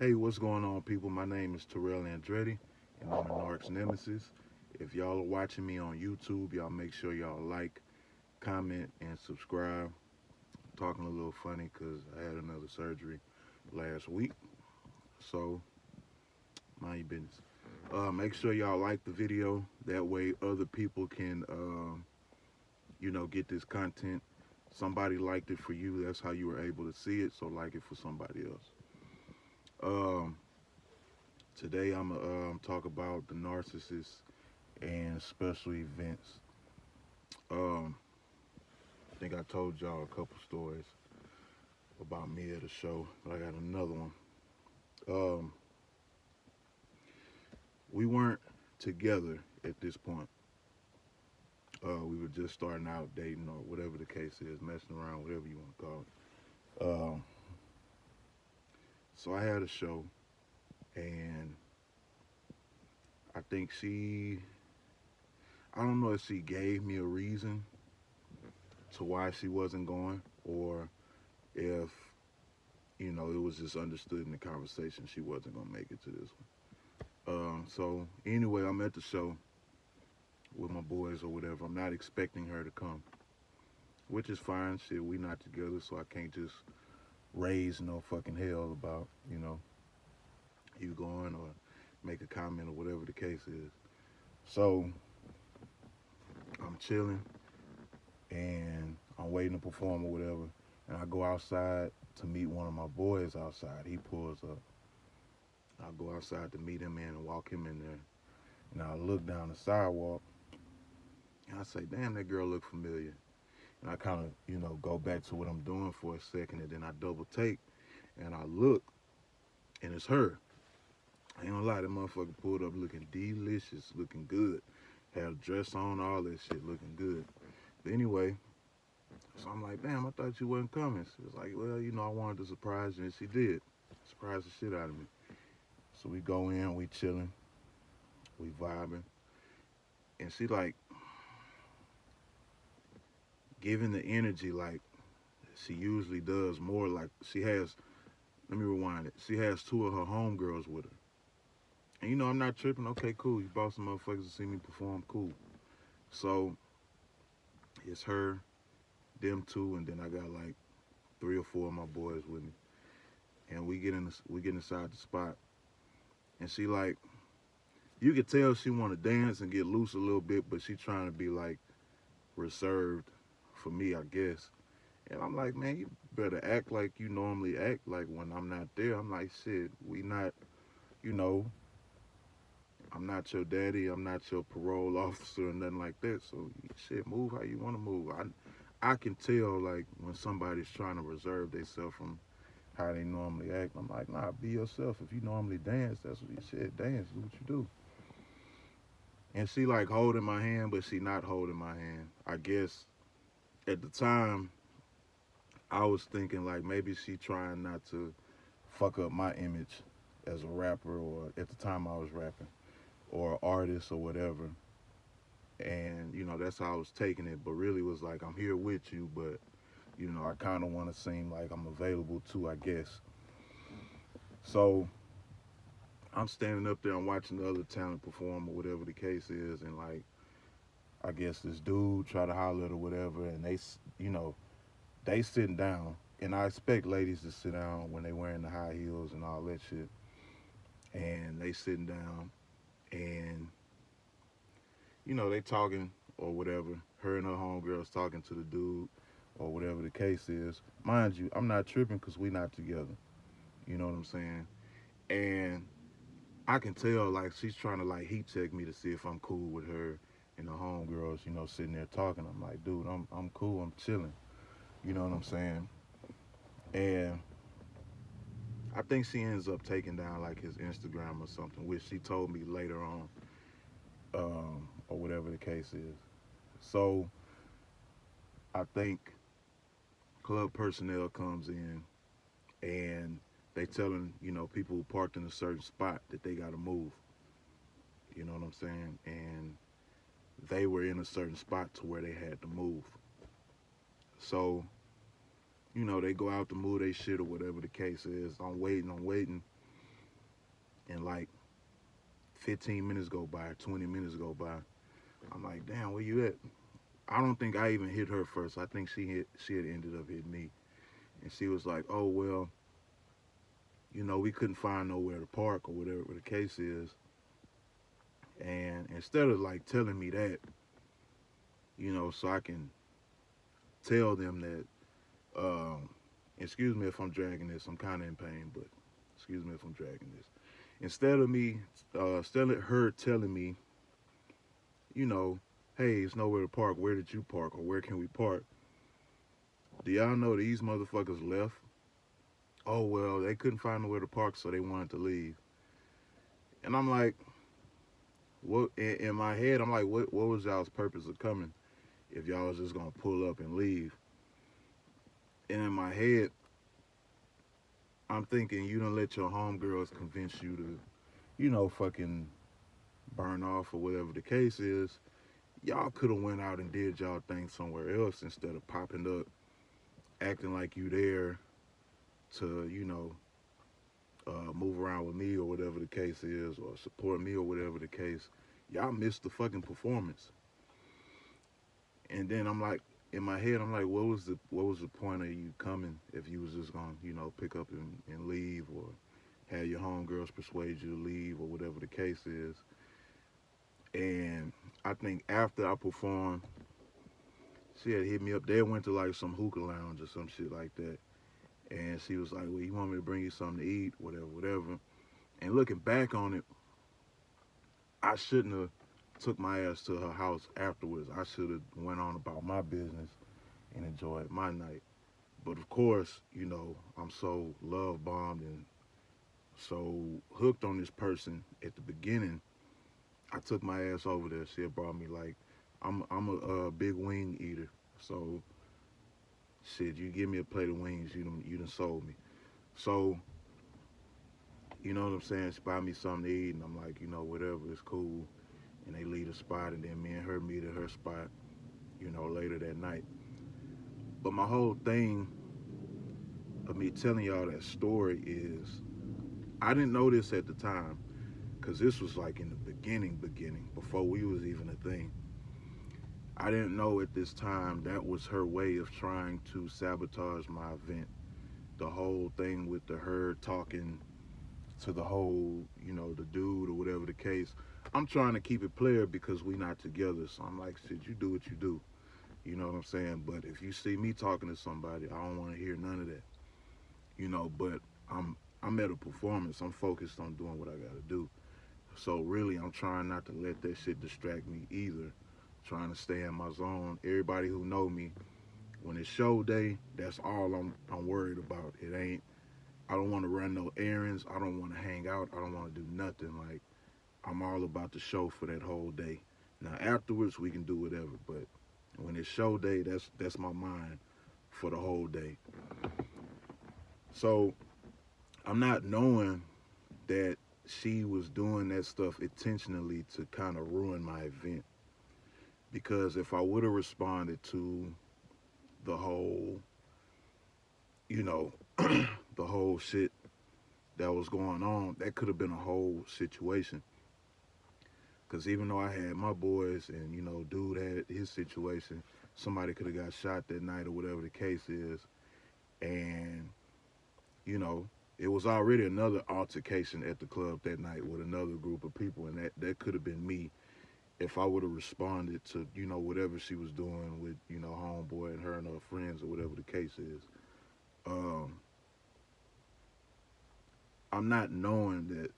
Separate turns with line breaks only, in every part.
Hey, what's going on, people? My name is Terrell Andretti, and I'm the Narc's Nemesis. If y'all are watching me on YouTube, y'all make sure y'all like, comment, and subscribe. I'm talking a little funny because I had another surgery last week, so mind your business. Make sure y'all like the video. That way, other people can, get this content. Somebody liked it for you. That's how you were able to see it. So like it for somebody else. Um, Today I'm gonna talk about the narcissist and special events. Um, I think I told y'all a couple stories about me at a show, but I got another one. Um, we weren't together at this point. We were just starting out dating or whatever the case is, messing around, whatever you want to call it. So I had a show, and I think I don't know if she gave me a reason to why she wasn't going, or if it was just understood in the conversation she wasn't gonna make it to this one. So anyway, I'm at the show with my boys or whatever. I'm not expecting her to come, which is fine. Shit, we not together, so I can't just raise no fucking hell about you going or make a comment or whatever the case is. So I'm chilling and I'm waiting to perform or whatever, and I go outside to meet one of my boys outside. He pulls up. I go outside to meet him in and walk him in there. And I look down the sidewalk and I say, damn, that girl look familiar. And I kind of, go back to what I'm doing for a second, and then I double take and I look, and it's her. I ain't gonna lie, that motherfucker pulled up looking delicious, looking good. Had a dress on, all that shit, looking good. But anyway, so I'm like, damn, I thought you wasn't coming. She was like, well, I wanted to surprise you, and she did. Surprised the shit out of me. So we go in, we chilling, we vibing, and she like giving the energy like she usually does, more like she has. Let me rewind it. She has two of her homegirls with her. And I'm not tripping. Okay, cool. You brought some motherfuckers to see me perform. Cool. So it's her, them two, and then I got like three or four of my boys with me. And we get inside the spot. And she like, you could tell she want to dance and get loose a little bit, but she trying to be like reserved for me, I guess. And I'm like, man, you better act like you normally act. Like when I'm not there, I'm like, shit, we not, you know, I'm not your daddy. I'm not your parole officer or nothing like that. So shit, move how you want to move. I can tell like when somebody's trying to reserve themselves from how they normally act. I'm like, nah, be yourself. If you normally dance, that's what you said. Dance, do what you do. And she like holding my hand, but she not holding my hand. I guess at the time I was thinking like maybe she trying not to fuck up my image as a rapper, or at the time I was rapping, or artist or whatever. And that's how I was taking it, but really was like, I'm here with you, but I kind of want to seem like I'm available too, I guess. So I'm standing up there, I'm watching the other talent perform or whatever the case is, and like I guess this dude try to holler or whatever, and they sitting down, and I expect ladies to sit down when they wearing the high heels and all that shit, and they sitting down, and they talking or whatever. Her and her homegirls talking to the dude or whatever the case is. Mind you, I'm not tripping because we not together. You know what I'm saying? And I can tell like she's trying to like heat check me to see if I'm cool with her and the homegirls. Sitting there talking. I'm like, dude, I'm cool. I'm chilling. You know what I'm saying? And I think she ends up taking down like his Instagram or something, which she told me later on, or whatever the case is. So I think club personnel comes in and they telling people who parked in a certain spot that they got to move. You know what I'm saying? And they were in a certain spot to where they had to move. So they go out to move their shit or whatever the case is. I'm waiting, And like 15 minutes go by, 20 minutes go by. I'm like, damn, where you at? I don't think I even hit her first. I think she had ended up hitting me. And she was like, oh well, we couldn't find nowhere to park or whatever the case is. And instead of like telling me that, so I can tell them that, excuse me if I'm dragging this, I'm kind of in pain, but excuse me if I'm dragging this. Instead of her telling me, you know, hey, it's nowhere to park. Where did you park, or where can we park? Do y'all know these motherfuckers left? Oh well, they couldn't find nowhere to park, so they wanted to leave. And I'm like, what? In my head, I'm like, what was y'all's purpose of coming if y'all was just gonna pull up and leave? And in my head, I'm thinking you don't let your homegirls convince you to, fucking burn off or whatever the case is. Y'all could have went out and did y'all thing somewhere else instead of popping up, acting like you there to, move around with me or whatever the case is, or support me or whatever the case. Y'all missed the fucking performance. And then I'm like, in my head, I'm like, what was the point of you coming if you was just gonna, pick up and leave, or have your homegirls persuade you to leave, or whatever the case is. And I think after I performed, she had hit me up. They went to like some hookah lounge or some shit like that. And she was like, well, you want me to bring you something to eat, whatever, whatever. And looking back on it, I shouldn't have took my ass to her house afterwards. I should have went on about my business and enjoyed my night. But of course, I'm so love bombed and so hooked on this person at the beginning. I took my ass over there. She had brought me like, I'm a big wing eater. So shit, you give me a plate of wings, you done sold me. So you know what I'm saying? She buy me something to eat, and I'm like, whatever, it's cool. And they leave the spot, and then me and her meet at her spot, later that night. But my whole thing of me telling y'all that story is, I didn't know this at the time, because this was like in the beginning, before we was even a thing. I didn't know at this time that was her way of trying to sabotage my event. The whole thing with her talking to the whole, the dude or whatever the case. I'm trying to keep it player because we not together. So I'm like, shit, you do what you do. You know what I'm saying? But if you see me talking to somebody, I don't want to hear none of that. But I'm at a performance. I'm focused on doing what I gotta do. So really, I'm trying not to let that shit distract me either. Trying to stay in my zone. Everybody who know me, when it's show day, that's all I'm worried about. It ain't. I don't want to run no errands. I don't want to hang out. I don't want to do nothing. Like, I'm all about the show for that whole day. Now afterwards we can do whatever, but when it's show day, that's my mind for the whole day. So I'm not knowing that she was doing that stuff intentionally to kind of ruin my event. Because if I would have responded to the whole, you know, the whole shit that was going on, that could have been a whole situation. Because even though I had my boys and, dude had his situation, somebody could have got shot that night or whatever the case is. And, you know, it was already another altercation at the club that night with another group of people. And that could have been me if I would have responded to, whatever she was doing with, homeboy and her and her friends or whatever the case is. Um, I'm not knowing that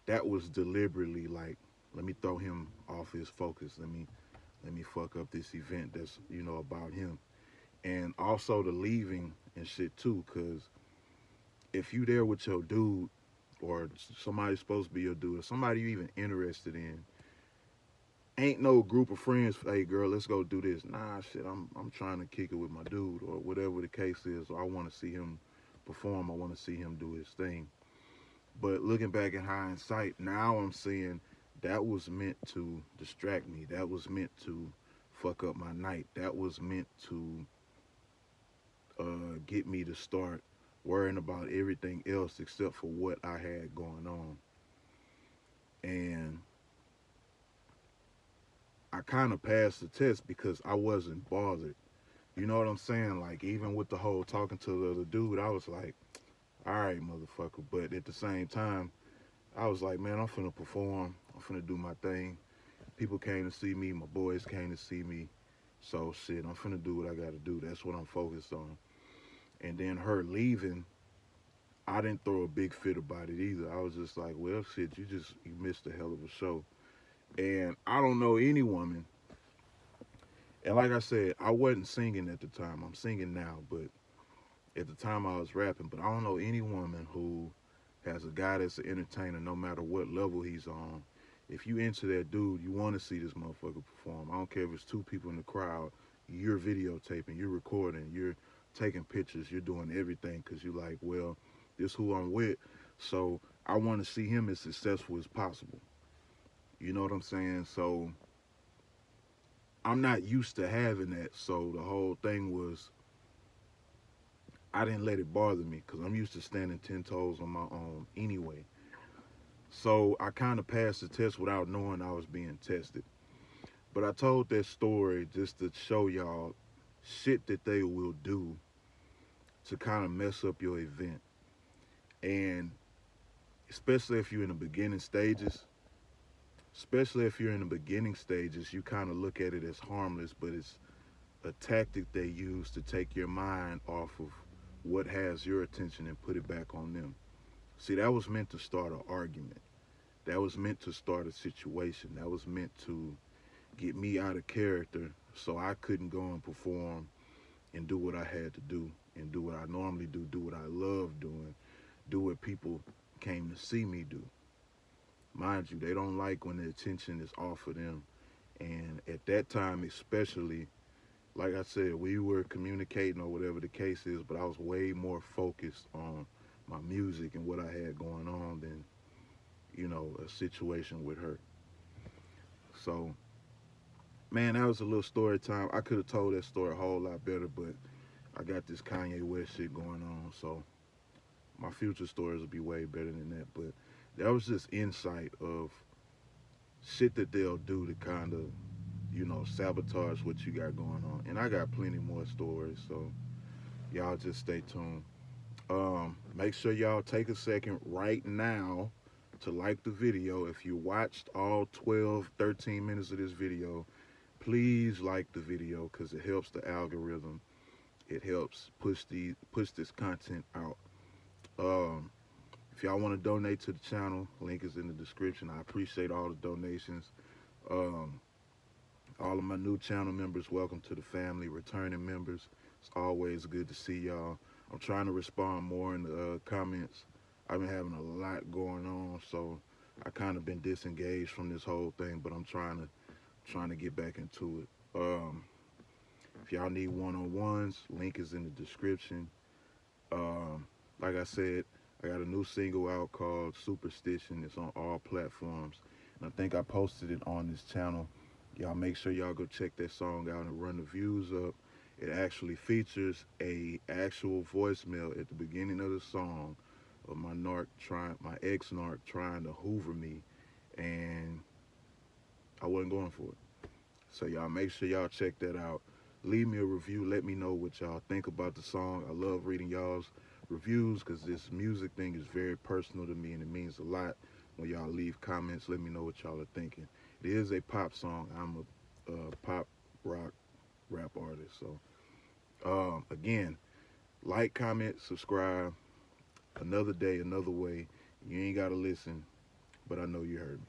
that was deliberately like, let me throw him off his focus. Let me fuck up this event that's about him, and also the leaving and shit too. Cause if you there with your dude, or somebody's supposed to be your dude, or somebody you even interested in, ain't no group of friends. Hey girl, let's go do this. Nah, shit. I'm trying to kick it with my dude, or whatever the case is. Or I want to see him perform. I want to see him do his thing. But looking back in hindsight, now I'm seeing that was meant to distract me. That was meant to fuck up my night. That was meant to get me to start worrying about everything else except for what I had going on. And I kind of passed the test because I wasn't bothered. You know what I'm saying? Like, even with the whole talking to the other dude, I was like, all right, motherfucker. But at the same time, I was like, man, I'm finna perform. I'm finna do my thing. People came to see me. My boys came to see me. So, shit, I'm finna do what I gotta do. That's what I'm focused on. And then her leaving, I didn't throw a big fit about it either. I was just like, well, shit, you missed a hell of a show. And I don't know any woman. And like I said, I wasn't singing at the time. I'm singing now, but at the time I was rapping. But I don't know any woman who has a guy that's an entertainer, no matter what level he's on. If you into that dude, you want to see this motherfucker perform. I don't care if it's two people in the crowd. You're videotaping, you're recording, you're taking pictures, you're doing everything because you're like, well, this who I'm with, so I want to see him as successful as possible. You know what I'm saying? So I'm not used to having that. So the whole thing was I didn't let it bother me because I'm used to standing 10 toes on my own anyway. So I kind of passed the test without knowing I was being tested. But I told that story just to show y'all shit that they will do to kind of mess up your event. And especially if you're in the beginning stages, you kind of look at it as harmless, but it's a tactic they use to take your mind off of what has your attention and put it back on them. See, that was meant to start an argument. That was meant to start a situation. That was meant to get me out of character so I couldn't go and perform and do what I had to do and do what I normally do what I love doing, do what people came to see me do. Mind you, they don't like when the attention is off of them. And at that time, especially, like I said, we were communicating or whatever the case is, but I was way more focused on my music and what I had going on than, a situation with her. So, man, that was a little story time. I could have told that story a whole lot better, but I got this Kanye West shit going on, so my future stories will be way better than that. But that was just insight of shit that they'll do to kind of, sabotage what you got going on. And I got plenty more stories, so y'all just stay tuned. Make sure y'all take a second right now to like the video. If you watched all 12, 13 minutes of this video, please like the video because it helps the algorithm. It helps push this content out. Um, if y'all want to donate to the channel, link is in the description. I appreciate all the donations. Um, all of my new channel members, welcome to the family. Returning members, it's always good to see y'all. I'm trying to respond more in the comments. I've been having a lot going on, so I kind of been disengaged from this whole thing, but I'm trying to get back into it. If y'all need one-on-ones, link is in the description. Like I said, I got a new single out called Superstition. It's on all platforms. And I think I posted it on this channel. Y'all make sure y'all go check that song out and run the views up. It actually features a actual voicemail at the beginning of the song of my ex-narc trying to hoover me, and I wasn't going for it. So y'all make sure y'all check that out. Leave me a review. Let me know what y'all think about the song. I love reading y'all's reviews because this music thing is very personal to me and it means a lot when y'all leave comments. Let me know what y'all are thinking. It is a pop song. I'm a pop rock rap artist. So again, like, comment, subscribe. Another day, another way. You ain't gotta listen, but I know you heard me.